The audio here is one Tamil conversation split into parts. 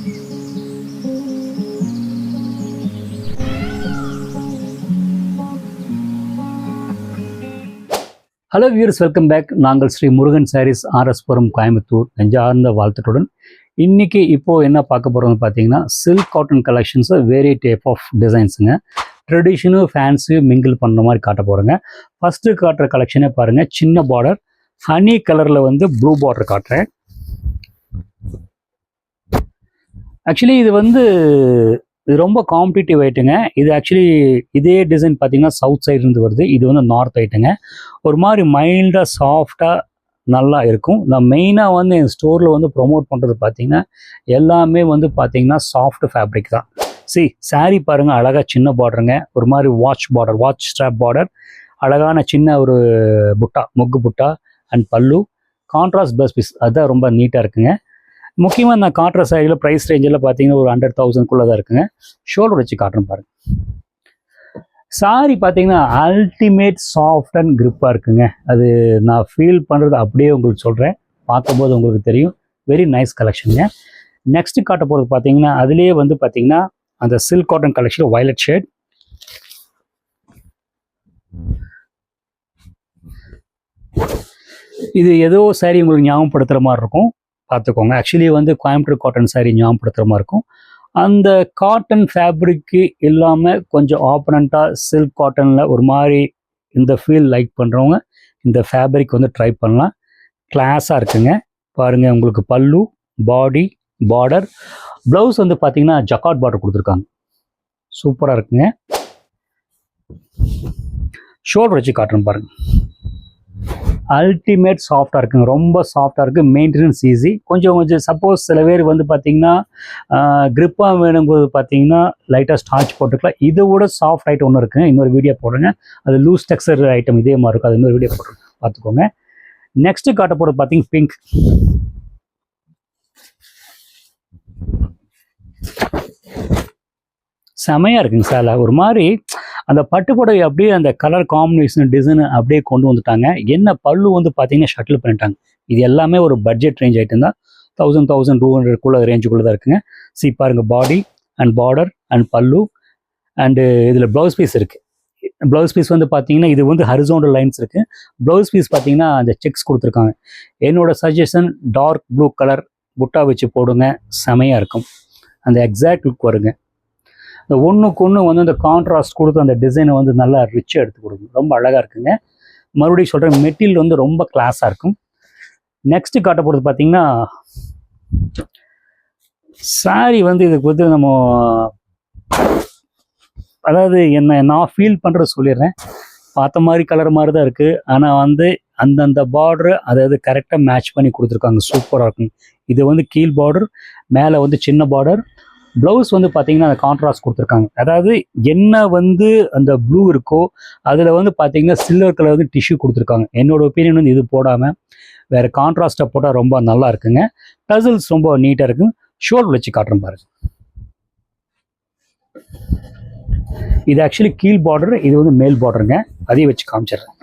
Hello viewers, welcome back. நாங்கள் ஸ்ரீ முருகன் சாரீஸ், ஆர்எஸ்புரம், கோயம்புத்தூர். நெஞ்சார்ந்த வாழ்த்துக்களுடன் இன்றைக்கி இப்போது என்ன பார்க்க போகிறோம்னு பார்த்தீங்கன்னா, silk cotton collections, very type of டிசைன்ஸுங்க. ட்ரெடிஷ்னல் ஃபேன்ஸு மிங்கிள் பண்ணுற மாதிரி காட்ட போகிறேங்க. ஃபஸ்ட்டு காட்டுற கலெக்ஷனே பாருங்கள், சின்ன பார்டர், ஹனி கலரில் வந்து ப்ளூ பார்டர் காட்டுறேன். ஆக்சுவலி இது ரொம்ப காம்படிட்டிவ் ஐட்டுங்க. இது ஆக்சுவலி இதே டிசைன் பார்த்தீங்கன்னா சவுத் சைட்லேருந்து வருது. இது வந்து நார்த் ஐட்டுங்க. ஒரு மாதிரி மைல்டாக சாஃப்டாக நல்லா இருக்கும். நான் மெயினாக வந்து என் ஸ்டோரில் வந்து ப்ரொமோட் பண்ணுறது பார்த்தீங்கன்னா எல்லாமே வந்து பார்த்தீங்கன்னா சாஃப்ட் ஃபேப்ரிக் தான். சாரீ பாருங்கள், அழகாக சின்ன பார்டருங்க. ஒரு மாதிரி வாட்ச் ஸ்ட்ராப் பார்டர், அழகான சின்ன ஒரு புட்டா, மொக்கு புட்டா அண்ட் பல்லு, கான்ட்ராஸ்ட் ப்ளஸ் பீஸ். அதுதான் ரொம்ப நீட்டாக இருக்குங்க. முக்கியமாக நான் காட்டுற சாரியில் ப்ரைஸ் ரேஞ்சில் பார்த்தீங்கன்னா ஒரு 100,000 தான் இருக்குங்க. ஷோல்டர் வச்சு காட்டுறேன் பாருங்க. சாரி பார்த்தீங்கன்னா அல்டிமேட் சாஃப்ட் அண்ட் கிரிப்பாக இருக்குங்க. அது நான் ஃபீல் பண்ணுறது அப்படியே உங்களுக்கு சொல்கிறேன், பார்க்கும்போது உங்களுக்கு தெரியும். Very nice கலெக்ஷனுங்க. நெக்ஸ்ட்டு காட்ட போகிறது பார்த்தீங்கன்னா அதுலேயே வந்து பார்த்தீங்கன்னா அந்த silk cotton collection, violet shade. இது ஏதோ சாரி உங்களுக்கு ஞாபகப்படுத்துகிற மாதிரி இருக்கும், பார்த்துக்கோங்க. ஆக்சுவலி வந்து கோயம்புத்தூர் காட்டன் சாரீ ஞாபகப்படுத்துகிற மாதிரி இருக்கும். அந்த காட்டன் ஃபேப்ரிக்கு இல்லாமல் கொஞ்சம் ஆப்பனண்ட்டாக சில்க் காட்டனில் ஒரு மாதிரி இந்த ஃபீல் லைக் பண்ணுறவங்க இந்த ஃபேப்ரிக் வந்து ட்ரை பண்ணலாம். கிளாஸாக இருக்குங்க. பாருங்கள், உங்களுக்கு பல்லு, பாடி, பார்டர், ப்ளவுஸ் வந்து பார்த்தீங்கன்னா ஜக்கார்ட் பார்டர் கொடுத்துருக்காங்க. சூப்பராக இருக்குங்க. ஷோல்டர் வச்சு காட்டுறேன் பாருங்கள். அல்டிமேட் சாஃப்டாக இருக்குங்க. ரொம்ப சாஃப்டாக இருக்குது. Maintenance easy. கொஞ்சம் சப்போஸ் சில பேர் வந்து பார்த்தீங்கன்னா க்ரிப்பாக வேணும்போது பார்த்தீங்கன்னா லைட்டாக ஸ்டார்ச் போட்டுக்கலாம். இதை விட சாஃப்ட் ஐட்டம் ஒன்று இருக்குங்க. இன்னொரு வீடியோ போடுறேங்க. அது லூஸ் டெக்ஸ்சர் ஐட்டம் இதே மாதிரி இருக்கும். அது இன்னொரு வீடியோ போடுறேன், பார்த்துக்கோங்க. நெக்ஸ்ட்டு காட்ட போகிறது பார்த்தீங்கன்னா பிங்க். செமையாக இருக்குங்க சார். ஒரு மாதிரி அந்த பட்டுப்புடவை அப்படியே அந்த கலர் காம்பினேஷன் டிசைனு அப்படியே கொண்டு வந்துட்டாங்க. என்ன பல்லு வந்து பார்த்தீங்கன்னா ஷட்டில் பண்ணிட்டாங்க. இது எல்லாமே ஒரு பட்ஜெட் ரேஞ்ச் ஐட்டம் தான். 1,200 ரேஞ்சுக்குள்ளே தான் இருக்குங்க. பாருங்கள், பாடி அண்ட் பார்டர் அண்ட் பல்லு அண்டு இதில் ப்ளவுஸ் பீஸ் இருக்குது. ப்ளவுஸ் பீஸ் வந்து பார்த்தீங்கன்னா இது வந்து ஹரிசாண்டல் லைன்ஸ் இருக்குது. ப்ளவுஸ் பீஸ் பார்த்தீங்கன்னா அந்த செக்ஸ் கொடுத்துருக்காங்க. என்னோடய சஜஷன் டார்க் ப்ளூ கலர் புட்டா வச்சு போடுங்க, செமையாக இருக்கும். அந்த எக்ஸாக்ட் லுக் வருங்க. இந்த ஒன்றுக்கு ஒன்று வந்து அந்த கான்ட்ராஸ்ட் கொடுத்து அந்த டிசைனை வந்து நல்லா ரிச்சாக எடுத்து கொடுக்கும். ரொம்ப அழகாக இருக்குங்க. மறுபடியும் சொல்கிறேன், மெட்டீரியல் வந்து ரொம்ப கிளாஸாக இருக்கும். நெக்ஸ்ட்டு காட்ட போகிறது பார்த்தீங்கன்னா சாரி வந்து இதுக்கு வந்து நம்ம அதாவது நான் ஃபீல் பண்ணுறது சொல்லிடுறேன். பார்த்த மாதிரி கலர் மாதிரி தான் இருக்குது. ஆனால் வந்து அந்தந்த பார்டரு அதாவது கரெக்டாக மேட்ச் பண்ணி கொடுத்துருக்காங்க. சூப்பராக இருக்கும். இது வந்து கீழ் பார்டர், மேலே வந்து சின்ன பார்டர். ப்ளவுஸ் வந்து பார்த்தீங்கன்னா அந்த கான்ட்ராஸ்ட் கொடுத்துருக்காங்க. அதாவது என்ன வந்து அந்த ப்ளூ இருக்கோ அதில் வந்து பார்த்தீங்கன்னா சில்வர் கலர் வந்து டிஷ்யூ கொடுத்துருக்காங்க. என்னோட ஒப்பீனியன் வந்து இது போடாமல் வேறு கான்ட்ராஸ்ட்டாக போட்டால் ரொம்ப நல்லா இருக்குங்க. டசல்ஸ் ரொம்ப நீட்டாக இருக்கும். ஷோல்டர் வச்சு காட்டுறேன் பாருங்க. இது ஆக்சுவலி கீழ் பார்டர், இது வந்து மேல் பார்டருங்க. அதையும் வச்சு காமிச்சிடுறேன்.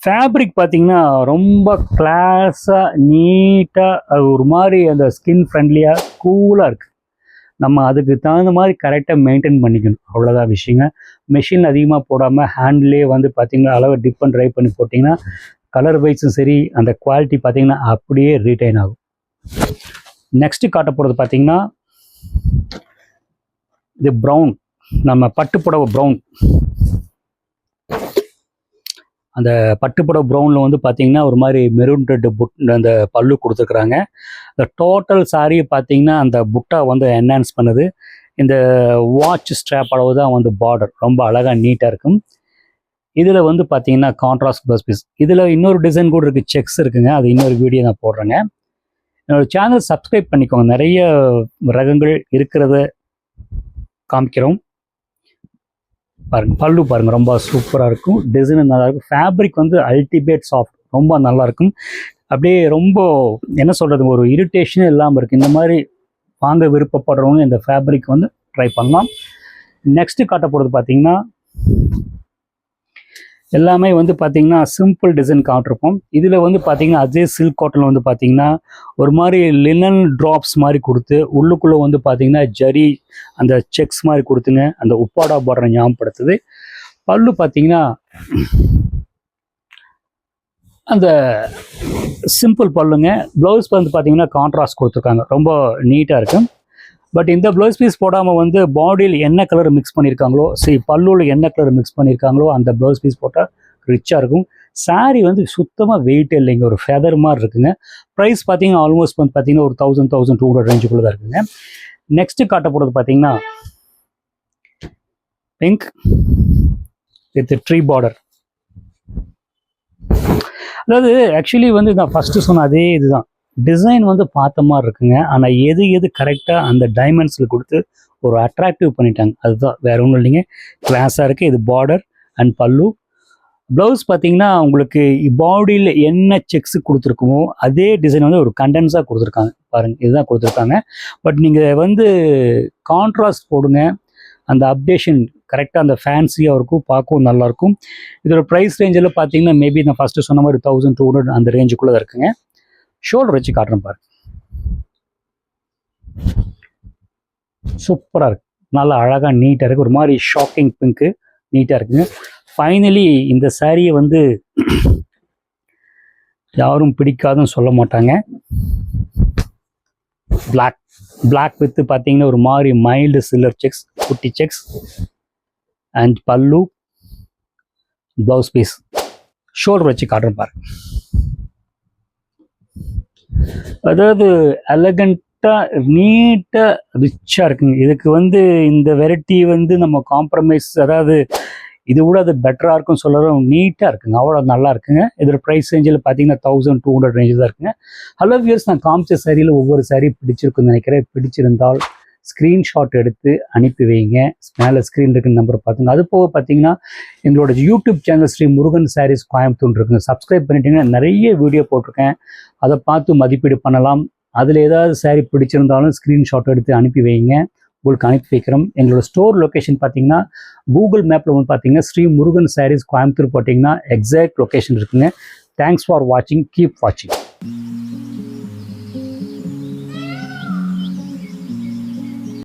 ஃபேப்ரிக் பார்த்தீங்கன்னா ரொம்ப கிளாஸாக நீட்டாக ஒரு மாதிரி அந்த ஸ்கின் ஃப்ரெண்ட்லியாக கூலாக இருக்குது. நம்ம அதுக்கு தகுந்த மாதிரி கரெக்டாக மெயின்டைன் பண்ணிக்கணும், அவ்வளோதான் விஷயங்க. மெஷின் அதிகமாக போடாமல் ஹேண்ட்லேயே வந்து பார்த்திங்கன்னா அளவு டிப் அண்ட் ட்ரை பண்ணி போட்டிங்கன்னா கலர் வைஸும் சரி அந்த குவாலிட்டி பார்த்திங்கன்னா அப்படியே ரீட்டைன் ஆகும். நெக்ஸ்ட்டு காட்ட போகிறது பார்த்திங்கன்னா இது ப்ரௌன், நம்ம பட்டுப்புடவை ப்ரௌன். அந்த பட்டுப்புடவை ப்ரௌனில் வந்து பார்த்தீங்கன்னா ஒரு மாதிரி மெரூன் ரெட்டு அந்த பல்லு கொடுத்துருக்குறாங்க. இந்த டோட்டல் சாரியை பார்த்தீங்கன்னா அந்த புட்டா வந்து என்ஹான்ஸ் பண்ணுது. இந்த வாட்ச் ஸ்ட்ராப் அளவு தான் வந்து பார்டர் ரொம்ப அழகாக நீட்டாக இருக்கும். இதில் வந்து பார்த்தீங்கன்னா கான்ட்ராஸ்ட் ப்ளஸ் பீஸ். இதில் இன்னொரு டிசைன் கூட இருக்குது, செக்ஸ் இருக்குங்க. அது இன்னொரு வீடியோ நான் போடுறேங்க. என்னோடய சேனல் சப்ஸ்கிரைப் பண்ணிக்கோங்க. நிறைய ரகங்கள் இருக்கிறத காமிக்கிறோம் பாருங்கள். பல்லு பாருங்கள், ரொம்ப சூப்பராக இருக்கும். டிசைன் நல்லா இருக்கும். ஃபேப்ரிக் வந்து அல்டிமேட் சாஃப்ட், ரொம்ப நல்லாயிருக்கும். அப்படியே ரொம்ப என்ன சொல்கிறது, ஒரு இரிட்டேஷனே இல்லாமல் இருக்குது. இந்த மாதிரி வாங்க விருப்பப்படுறவங்க இந்த ஃபேப்ரிக் வந்து ட்ரை பண்ணலாம். நெக்ஸ்ட்டு காட்ட போகிறது பார்த்தீங்கன்னா எல்லாமே வந்து பார்த்தீங்கன்னா சிம்பிள் டிசைன் காட்டிருப்போம். இதில் வந்து பார்த்தீங்கன்னா அதே சில்க் காட்டனில் வந்து பார்த்தீங்கன்னா ஒரு மாதிரி லினன் ட்ராப்ஸ் மாதிரி கொடுத்து உள்ளுக்குள்ளே வந்து பார்த்தீங்கன்னா ஜரி அந்த செக்ஸ் மாதிரி கொடுத்துங்க அந்த உப்பாடா பார்டரை ஞாபகப்படுத்துது. பல்லு பார்த்தீங்கன்னா அந்த சிம்பிள் பல்லுங்க. ப்ளவுஸ் வந்து பார்த்தீங்கன்னா கான்ட்ராஸ்ட் கொடுத்துருக்காங்க, ரொம்ப நீட்டாக இருக்கும். பட் இந்த ப்ளவுஸ் பீஸ் போடாமல் வந்து பாடியில் என்ன கலர் மிக்ஸ் பண்ணியிருக்காங்களோ, பல்லுவில் என்ன கலர் மிக்ஸ் பண்ணியிருக்காங்களோ அந்த ப்ளவுஸ் பீஸ் போட்டால் ரிச்சாக இருக்கும். சாரீ வந்து சுத்தமாக வெயிட்டே இல்லைங்க, ஒரு ஃபெதர் மாதிரி இருக்குங்க. ப்ரைஸ் பார்த்தீங்கன்னா ஆல்மோஸ்ட் வந்து பார்த்தீங்கன்னா ஒரு 1000-1200 ரேஞ்சுக்குள்ளே தான் இருக்குங்க. நெக்ஸ்ட்டு காட்ட போகிறது பார்த்தீங்கன்னா பிங்க் வித் ட்ரீ பார்டர். அதாவது ஆக்சுவலி வந்து நான் ஃபஸ்ட்டு சொன்ன அதே இதுதான், டிசைன் வந்து பார்த்த மாதிரி இருக்குங்க. ஆனால் எது கரெக்டாக அந்த டைமண்ட்ஸில் கொடுத்து ஒரு அட்ராக்டிவ் பண்ணிட்டாங்க, அதுதான் வேற ஒன்றும் இல்லைங்க. கிளாஸாக இருக்குது. இது பார்டர் அண்ட் பல்லு. ப்ளவுஸ் பார்த்தீங்கன்னா உங்களுக்கு பாடியில் என்ன செக்ஸ் கொடுத்துருக்குமோ அதே டிசைன் வந்து ஒரு கண்டென்ஸாக கொடுத்துருக்காங்க பாருங்கள், இதுதான் கொடுத்துருக்காங்க. பட் நீங்கள் வந்து கான்ட்ராஸ்ட் போடுங்க, அந்த அப்டேஷன் கரெக்டாக அந்த ஃபேன்சியாக இருக்கும், பார்க்கவும் நல்லாயிருக்கும். இதோட ப்ரைஸ் ரேஞ்சில் பார்த்தீங்கன்னா மேபி நான் ஃபஸ்ட்டு சொன்ன மாதிரி 1200 அந்த ரேஞ்சுக்குள்ளே தான் இருக்குங்க. ஷோல்டர் வச்சு காட்டுறேன் பாருங்க, சூப்பராக இருக்கு, நல்லா அழகாக நீட்டாக இருக்குது. ஒரு மாதிரி ஷாக்கிங் பிங்க்கு நீட்டாக இருக்குங்க. ஃபைனலி இந்த சாரியை வந்து யாரும் பிடிக்காதுன்னு சொல்ல மாட்டாங்க. பிளாக் வித்து பார்த்தீங்கன்னா ஒரு மாதிரி மைல்டு சில்லர் செக்ஸ், குட்டி செக்ஸ் அண்ட் பல்லு, ப்ளவுஸ் பீஸ். ஷோல்டர் வச்சு காட்டுறேன் பாருங்க. அதாவது எலகண்ட்டாக நீட்டாக ரிச்சாக இருக்குங்க. இதுக்கு வந்து இந்த வெரைட்டி வந்து நம்ம காம்ப்ரமைஸ், அதாவது இது கூட அது பெட்டராக இருக்குன்னு சொல்லவும் நீட்டாக இருக்குங்க, அவ்வளோ நல்லா இருக்குங்க. இதோட ப்ரைஸ் ரேஞ்சில் பார்த்தீங்கன்னா 1200 ரேஞ்சு தான் இருக்குங்க. ஹலோ வியூவர்ஸ், நான் காமிச்ச சாரியில் ஒவ்வொரு சாரி பிடிச்சிருக்குன்னு நினைக்கிறேன். பிடிச்சிருந்தால் ஸ்க்ரீன்ஷாட் எடுத்து அனுப்பி வைங்க. மேலே ஸ்க்ரீன் இருக்கிற நம்பரை பார்த்துங்க. அது போக பார்த்தீங்கன்னா எங்களோட யூடியூப் சேனல் ஸ்ரீ முருகன் சாரீஸ் கோயம்புத்தூர் இருக்குங்க, சப்ஸ்கிரைப் பண்ணிட்டீங்கன்னா நிறைய வீடியோ போட்டிருக்கேன், அதை பார்த்து மதிப்பீடு பண்ணலாம். அதில் ஏதாவது சாரீ பிடிச்சிருந்தாலும் ஸ்க்ரீன்ஷாட் எடுத்து அனுப்பி வைங்க, உங்களுக்கு அனுப்பி வைக்கிறோம். எங்களோட ஸ்டோர் லொக்கேஷன் பார்த்தீங்கன்னா கூகுள் மேப்பில் வந்து பார்த்தீங்கன்னா ஸ்ரீ முருகன் சாரீஸ் கோயம்புத்தூர் போட்டிங்கன்னா எக்ஸாக்ட் லொக்கேஷன் இருக்குங்க. தேங்க்ஸ் ஃபார் வாட்சிங், கீப் வாட்சிங்.